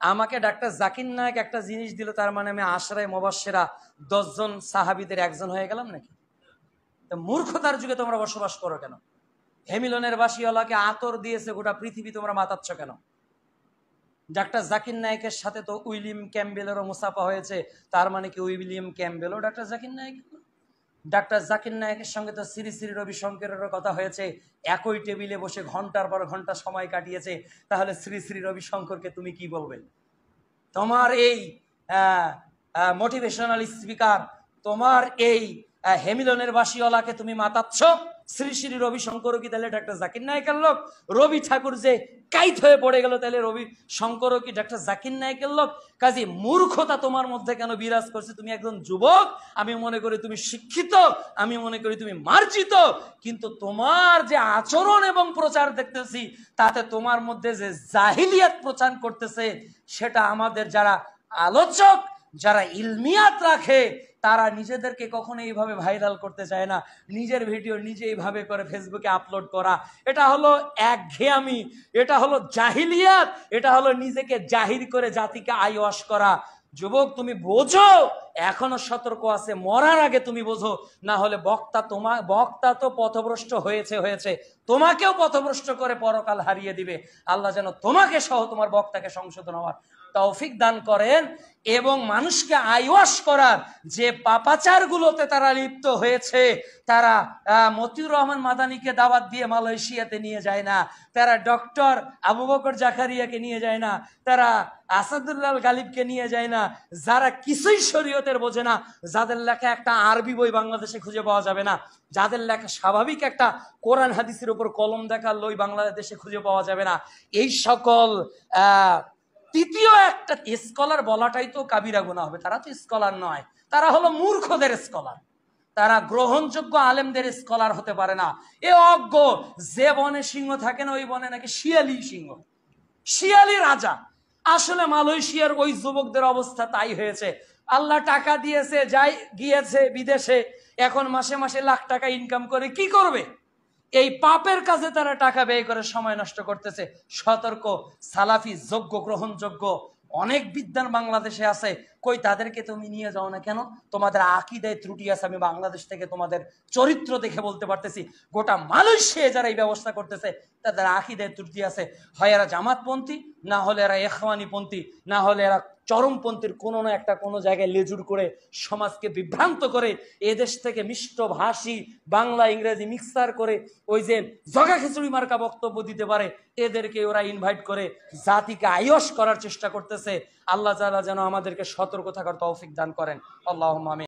আমাকে ডাক্তার জাকির নায়েক একটা জিনিস দিল, তার মানে আমি আশরায়ে মুবাশশিরা 10 জন সাহাবীদের একজন হয়ে গেলাম নাকি? তো মূর্খতার যুগে তোমরা বসবাস করো কেন? হেমিলনের বাসিওয়ালাকে আতর দিয়েছে গোটা পৃথিবী, তোমরা মাতাচ্ছ কেন? ডাক্তার জাকির নায়েকের সাথে তো উইলিয়াম ক্যাম্বেলেরও মুসাফা হয়েছে, তার মানে কি উইলিয়াম ক্যাম্বেলও ডাক্তার জাকির নায়েক? ডাক্তার জাকির নায়েকের সঙ্গে তো শ্রী শ্রী রবিশঙ্করেরও কথা হয়েছে, একই টেবিলে বসে ঘন্টার পর ঘন্টা সময় কাটিয়েছে। তাহলে শ্রী শ্রী রবিশঙ্করকে তুমি কি বলবে? তোমার এই মোটিভেশনাল স্পিকার, তোমার এই হেমিলনের বাসিওয়ালাকে তুমি মাতাচ্ছ। শ্রী শ্রী রবিশঙ্করও কি তাহলে ডাক্তার জাকির নায়েকের লোক? রবি ঠাকুর যে কাইত হয়ে পড়ে গেল, তাহলে রবি শঙ্করও কি ডাক্তার জাকির নায়েকের লোক? কাজে মূর্খতা তোমার মধ্যে কেন বিরাজ করছে? তুমি একজন যুবক, আমি মনে করি তুমি শিক্ষিত, আমি মনে করি তুমি মার্জিত, কিন্তু তোমার যে আচরণ এবং প্রচার দেখতেছি, তাতে তোমার মধ্যে যে জাহিলিয়াত প্রচার করতেছে, সেটা আমাদের যারা আলোচক, যারা ইলমিয়াত রাখে, তারা নিজেদেরকে কখনো এইভাবে ভাইরাল করতে চায় না। নিজের ভিডিও নিজে এইভাবে করে ফেসবুকে আপলোড করা, এটা হলো একঘেয়ামি, এটা হলো জাহিলিয়াত, এটা হলো নিজেকে জাহির করে জাতিকে আইওয়াশ করা। যুবক, তুমি বোঝো, এখনো সতর্ক আছে, মরার আগে তুমি বোঝো, না হলে বক্তা তো পথভ্রষ্ট হয়েছে, তোমাকেও পথভ্রষ্ট করে পরকাল হারিয়ে দিবে। আল্লাহ যেন তোমাকে সহ তোমার বক্তাকে সংশোধন হওয়ার তৌফিক দান করেন, এবং মানুষকে আইওয়াশ করার যে পাপাচার গুলোতে তারা লিপ্ত হয়েছে, তারা মতিউর রহমান মাদানিকে দাওয়াত দিয়ে মালয়েশিয়াতে নিয়ে যায় না, তারা ডক্টর আবু বকর জাকারিয়াকে নিয়ে যায় না, তারা আসাদুল্লাহ গালিবকে নিয়ে যায় না, যারা কিছুই শরীয়তের বোঝে না, যাদের লেখা একটা আরবি বই বাংলাদেশে খুঁজে পাওয়া যাবে না, যাদের লেখা স্বাভাবিক একটা কোরআন হাদিসের উপর কলম দেখার লই বাংলাদেশে খুঁজে পাওয়া যাবে না, এই সকল তৃতীয় একটা স্কলার বলাটাই তো কাবিরা গুনাহ হবে। তারা তো স্কলার নয়, তারা হলো মূর্খদের স্কলার, তারা গ্রহণযোগ্য আলেমদের স্কলার হতে পারে না। এ অজ্ঞ, যে বনে সিংহ থাকে না, ওই বনে নাকি শিয়ালি সিংহ, শিয়ালি রাজা। আসলে মালয়েশিয়ার ওই যুবকদের অবস্থা তাই হয়েছে। আল্লাহ টাকা দিয়েছে, যাই গিয়েছে বিদেশে, এখন মাসে মাসে লাখ টাকা ইনকাম করে কি করবে? এই পাপের কাজে তারা টাকা ব্যয় করে সময় নষ্ট করতেছে। সতর্ক, সালাফি যোগ্য গ্রহণযোগ্য অনেক বিদ্যান বাংলাদেশে আছে, কই তাদেরকে তুমি নিয়ে যাও না কেন? তোমাদের আকীদায় ত্রুটি আছে, আমি বাংলাদেশ থেকে তোমাদের চরিত্র দেখে বলতে পারতেছি। গোটা মালয়েশিয়া যারা এই ব্যবস্থা করতেছে, তাদের আকীদায় ত্রুটি আছে। হয় এরা জামাতপন্থী, না হলে এরা ইখওয়ানিপন্থী, না হলে এরা চরমপন্থীর কোনো না একটা কোনো জায়গায় লেজুর করে সমাজকে বিভ্রান্ত করে, এদেশ থেকে মিষ্ট ভাষী বাংলা ইংরেজি মিক্সার করে ওই যে জগা খিচুড়ি মার্কা বক্তব্য দিতে পারে, এদেরকে ওরা ইনভাইট করে জাতিকে আইওয়াশ করার চেষ্টা করতেছে। আল্লাহ তাআলা যেন আমাদেরকে সতর্ক থাকার তৌফিক দান করেন। আল্লাহুম্মা আমিন।